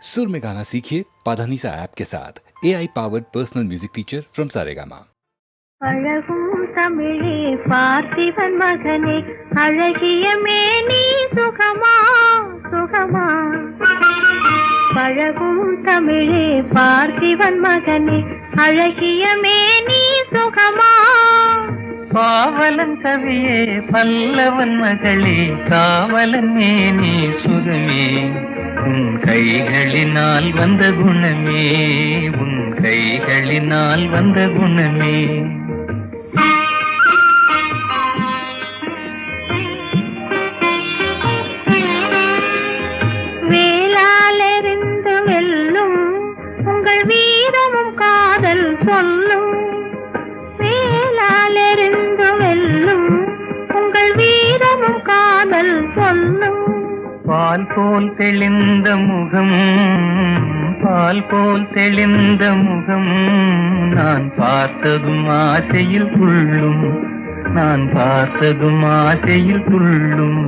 सुर में गाना सीखिए पाधानीसा ऐप के साथ AI powered personal music teacher from Saregama. அழகும் தமிழே பார்த்திபன் மகனே அழகிய மேனி சுகமா சுகமா பழகும் தமிழே பார்த்திபன் மகனே அழகிய மேனி சுகமா பாவலன் கவியே பல்லவன் மகளே காவலன் மேனி சுகமே உன் கைகளினால் வந்த குணமே உன் கைகளினால் வந்த குணமே வேளாலெறிந்து வெல்லும் உங்கள் வீரமும் காதல் சொல்லும் வேளாலெறிந்து வெல்லும் உங்கள் வீரமும் காதல் சொல்லும் பால் போல் தெளிந்த முகம் பால் போல் தெளிந்த முகம் நான் பார்த்ததும் ஆசையில் துள்ளும் நான் பார்த்ததும் ஆசையில் துள்ளும்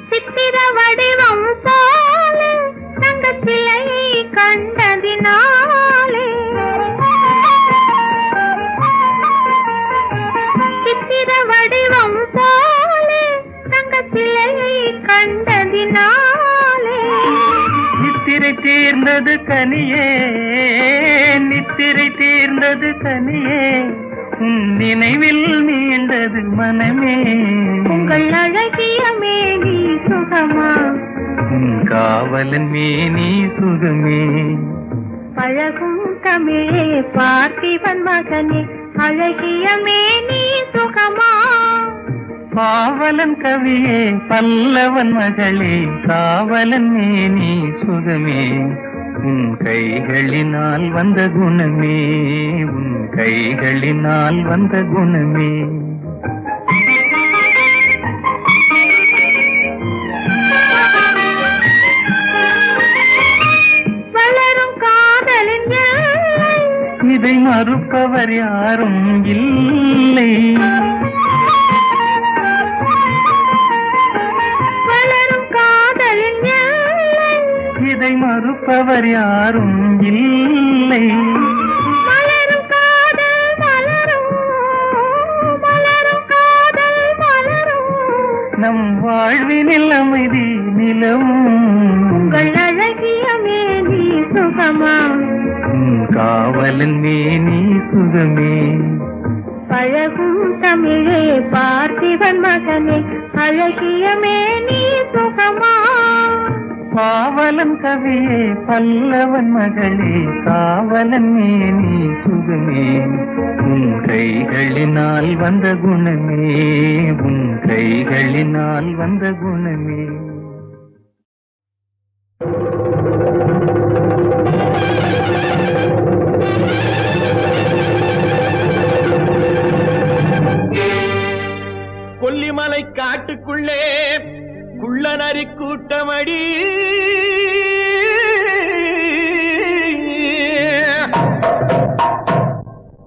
சித்திர வடிவம் போலே தங்கத்திலை கண்டதினாலே சித்திர வடிவம் போலே தங்கத்திலை கண்டதினாலே நித்திரை தீர்ந்தது கனியே நித்திரை தீர்ந்தது கனியே உன் நினைவில் மீண்டது மனமே உங்கள் அழகிய மேனி சுகமா உன் காவலன் மேனி சுகமே பழகும் தமிழே பார்த்திபன் மகனே அழகிய மேனி சுகமா பாவலன் கவியே பல்லவன் மகளே காவலன் மேனி சுகமே உன் கைகளினால் வந்த குணமே உன் கைகளினால் வந்த குணமே வளரும் காதலின் எல்லை இதை மறுப்பவர் யாரும் இல்லை வளரும் காதலின் எல்லை இதை மறுப்பவர் யாரும் இல்லை மலரும் காதல் மலரும் மலரும் காதல் மலரும் நம் வாழ்வினில் அமைதி நிலவும் உங்கள் அழகிய மேனி சுகமா உன் காவலன் மேனி சுகமே பழகும் தமிழே பார்த்திபன் மகனே அழகிய மேனி சுகமா பாவலன் கவியே பல்லவன் மகளே காவலன் மேனி சுகமே உன் கைகளினால் வந்த குணமே உன் கைகளினால் வந்த குணமே கொல்லிமலை காட்டுக்குள்ளே குள்ளநரி கூட்டமடி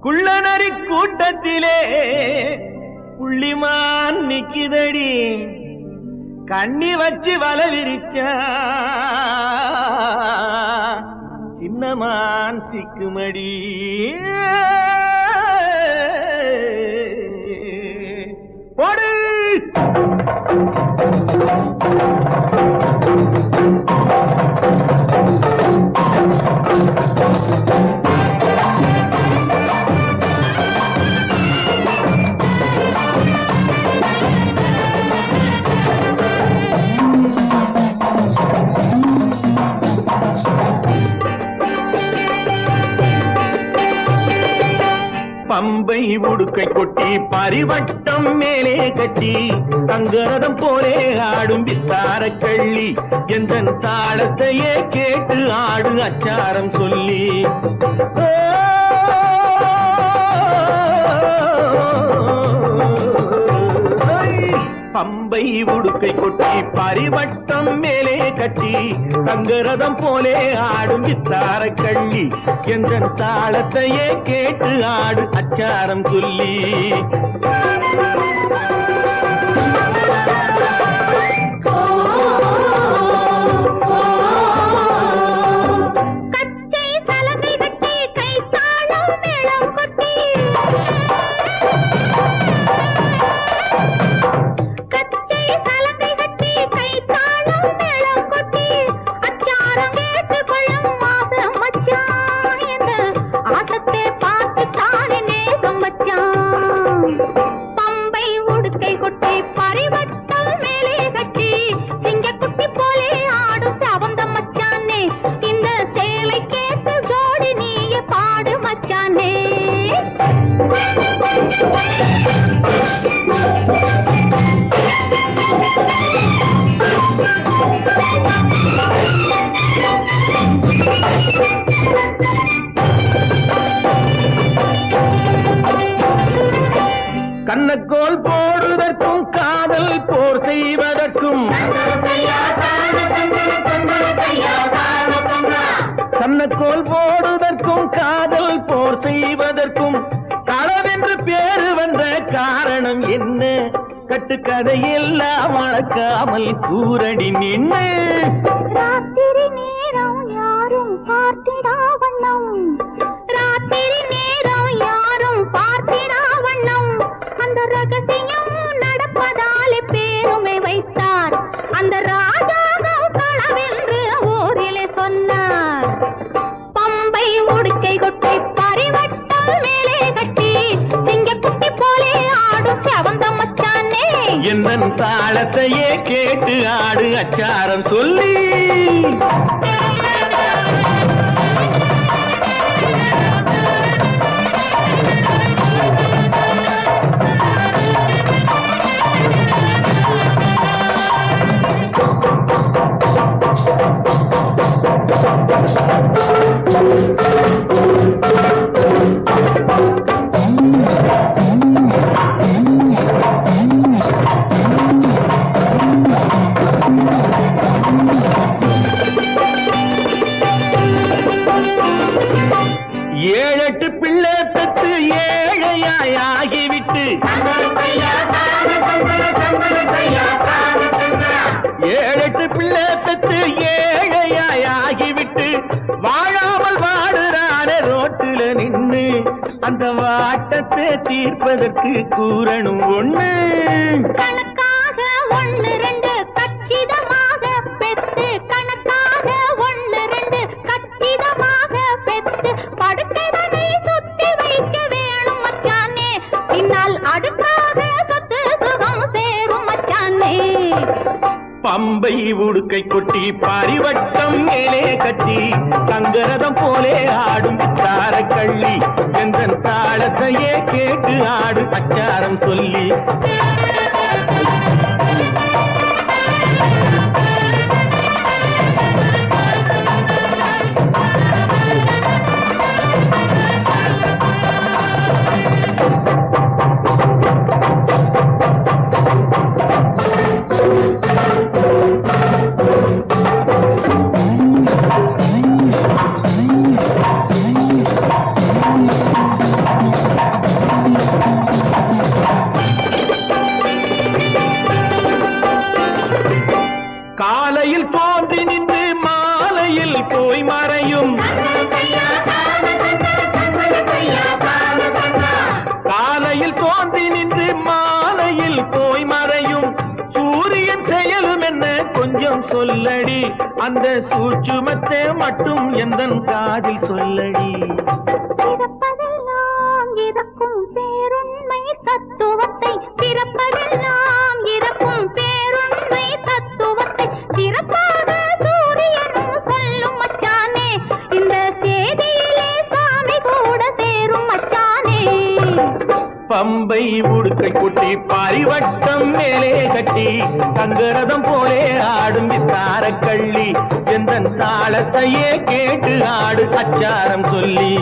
குள்ளநரி கூட்டத்திலே புள்ளிமான் நிக்குதடி கண்ணி வச்சு வல விரிச்சா சின்னமான் சிக்குமடி போடு பம்பை உடுக்கை கொட்டி பரிவட்டம் மேலே கட்டி தங்கரதம் போலே ஆடும் வித்தார கள்ளி எந்த தாளத்தையே கேட்டு ஆடு அச்சாரம் சொல்லி பம்பை உடுக்கை கொட்டி பரிவட்டம் மேலே கட்டி தங்கரதம் போலே ஆடும் வித்தார கள்ளி எந்த தாளத்தையே கேட்டு ஆடு அச்சாரம் சொல்லி கண்ணக்கோல் போடுவதற்கும் காதல் போர் செய்வதற்கும் கண்ணக்கோல் போடுவதற்கும் காதல் போர் செய்வதற்கும் களவென்று பேரு வந்த காரணம் என்ன? கட்டுக்கதையெல்லாம் மறக்காமல் கூரடி நின்று ராத்திரி நேரம் யாரும் பார்த்திடா வண்ணம், ராத்திரி நேரம் யாரும் பார்த்திடா வண்ணம், அந்த ரகசியம் நடப்பதாலே பேருமை வைத்தார் அந்த ராஜாவும் களவென்று ஊரிலே சொன்னார். பம்பை உடுக்கை கொட்டை பரிவட்டம் மேலே கட்டி சிங்கக்குட்டி போலே ஆடும் செவந்த மச்சானே, என்னன் தாளத்தையே கேட்டு ஆடு அச்சாரம் சொல்லி. ஏழெட்டு பிள்ளை பெற்று ஏழையாகிவிட்டு ஏழெட்டு பிள்ளை பெற்று ஏழையாகிவிட்டு வாழாமல் வாடுறான ரோட்டுல நின்று அந்த வாட்டத்தை தீர்ப்பதற்கு கூறணும் ஒண்ணு. கணக்காக ஒண்ணு ரெண்டு கச்சிதமாக பெத்து, கணக்காக ஒண்ணு ரெண்டு கச்சிதமாக பெத்து படுக்கைதனை சுத்தி வைக்க வேணும் மச்சானே, பின்னால் அடுக்காக சொத்து சுகம் சேரும் மச்சானே. பம்பை உடுக்கை கொட்டி பரிவட்டம் மேலே கட்டி தங்கரதம் போலே ஆடும் தார கள்ளி, எந்த தாளத்தையே கேட்டு ஆடு அச்சாரம் சொல்லி. காலையில் தோன்றி நின்று மாலையில் போய் மறையும், காலையில் தோன்றி நின்று மாலையில் போய் மறையும் சூரியன் செயலும் என்ன கொஞ்சம் சொல்லடி, அந்த சூட்சுமத்தை மட்டும் எந்தன் காதில் சொல்லடி. பிறப்பதெல்லாம் இறக்கும் பேருண்மை தத்துவத்தை, பிறப்பதெல்லாம் இறக்கும் பேருண்மை தத்துவத்தை சிறப்பாக சூரியனும் சொல்லும் மச்சானே, இந்த செய்தியிலே சாமி கூட சேரும் மச்சானே. பம்பை உடுக்கை கொட்டி பரிவட்டம் மேலே கட்டி தங்கரதம் போலே ஆடும் வித்தார கள்ளி, எந்த தாளத்தையே கேட்டு ஆடு அச்சாரம் சொல்லி.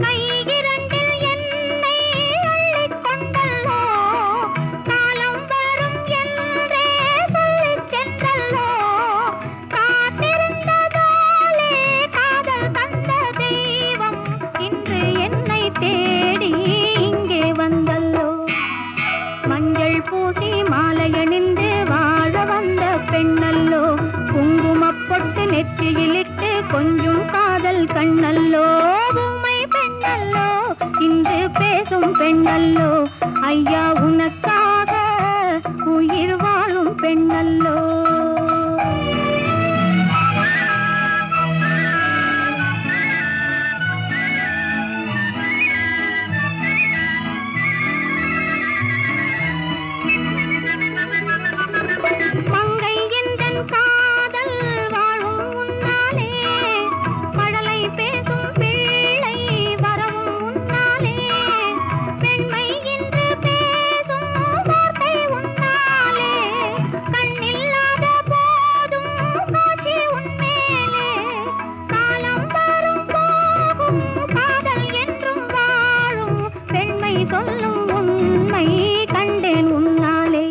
கையிரண்டில் என்னை அள்ளிக் கொண்டல்லோ பேசும் பெண்ணல்லோ ஐயா உனக்காக உயிர் வாழும் பெண்ணல்லோ சொல்லும் உண்மை கண்டேன் உன்னாலே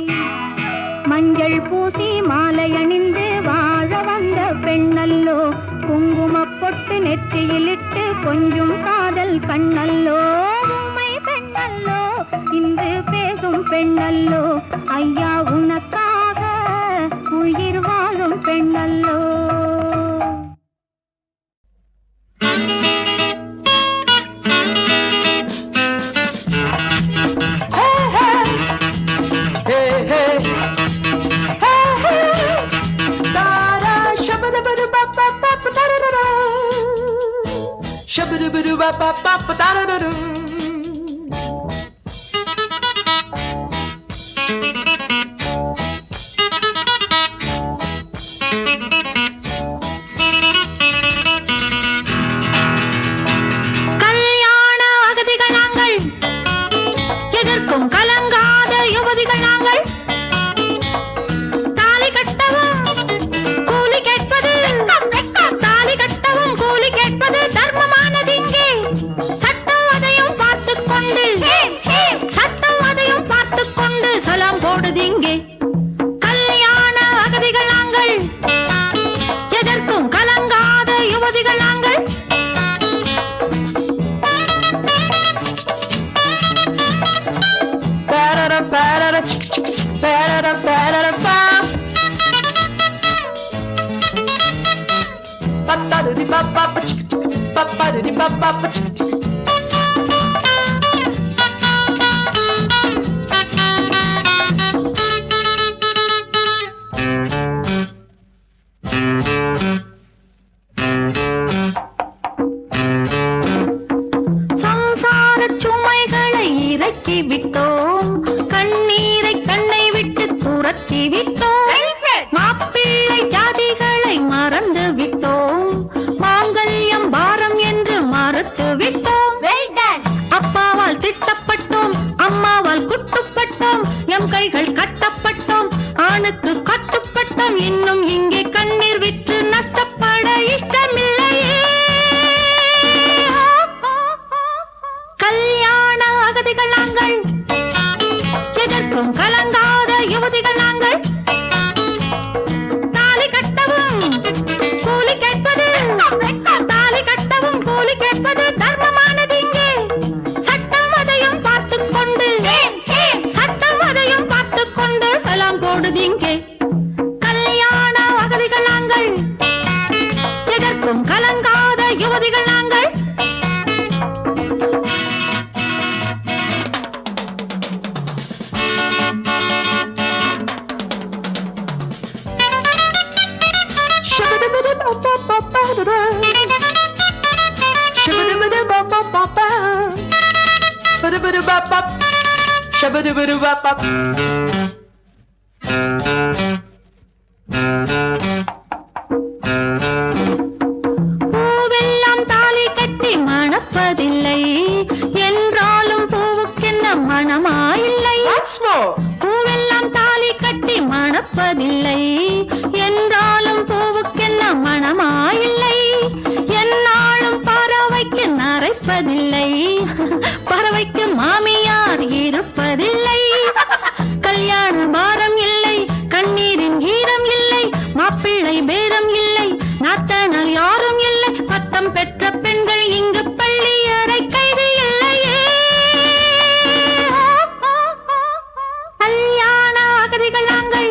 மஞ்சள் பூசி மாலை அணிந்து வாழ வந்த பெண்ணல்லோ குங்குமப் பொட்டு நெற்றியிலிட்டு கொஞ்சம் காதல் கண்ணல்லோ உண்மை பெண்ணல்லோ இன்று பேசும் பெண்ணல்லோ ஐயா உனக்காக உயிர் வாழும் பெண்ணல்லோ பூவெல்லாம் தாலி கட்டி மணப்பதில்லை என்றாலும் பூவுக்கென்ன மணமாயில்லை பூவெல்லாம் தாலி கட்டி மணப்பதில்லை என்றாலும் பூவுக்கென்ன மணமாயில்லை என்னாலும் பறவைக்கு நரைப்பதில்லை பறவைக்கு மாமியார் இருப்பதில்லை கல்யாண பாரம் இல்லை கண்ணீரின் ஈரம் இல்லை மாப்பிள்ளை பேரம் இல்லை நாத்தனார் யாரும் இல்லை பட்டம் பெற்ற பெண்கள் இங்கு பள்ளி அறை கைது இல்லையே கல்யாண அகதிகள் நாங்கள்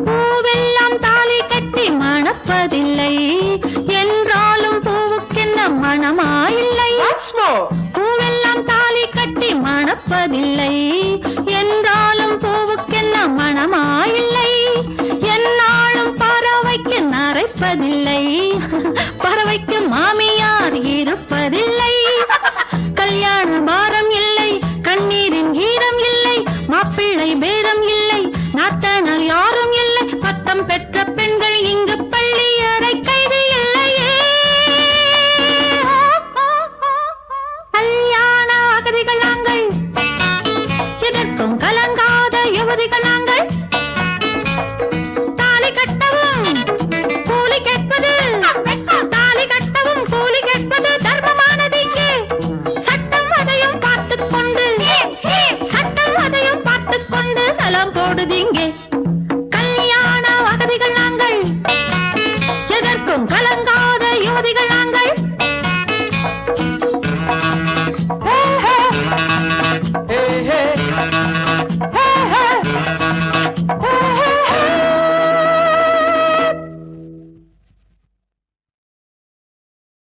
பூவெல்லாம் தாலி கட்டி மணப்பதில்லை என்றாலும் பூவுக்கென்ன மணமாயில்லை. பூவெல்லாம் தாலி கட்டி மணப்பதில்லை என்றாலும் பூவுக்கென்ன மணமாயில்லை. என்னாலும் பறவைக்கு நரைப்பதில்லை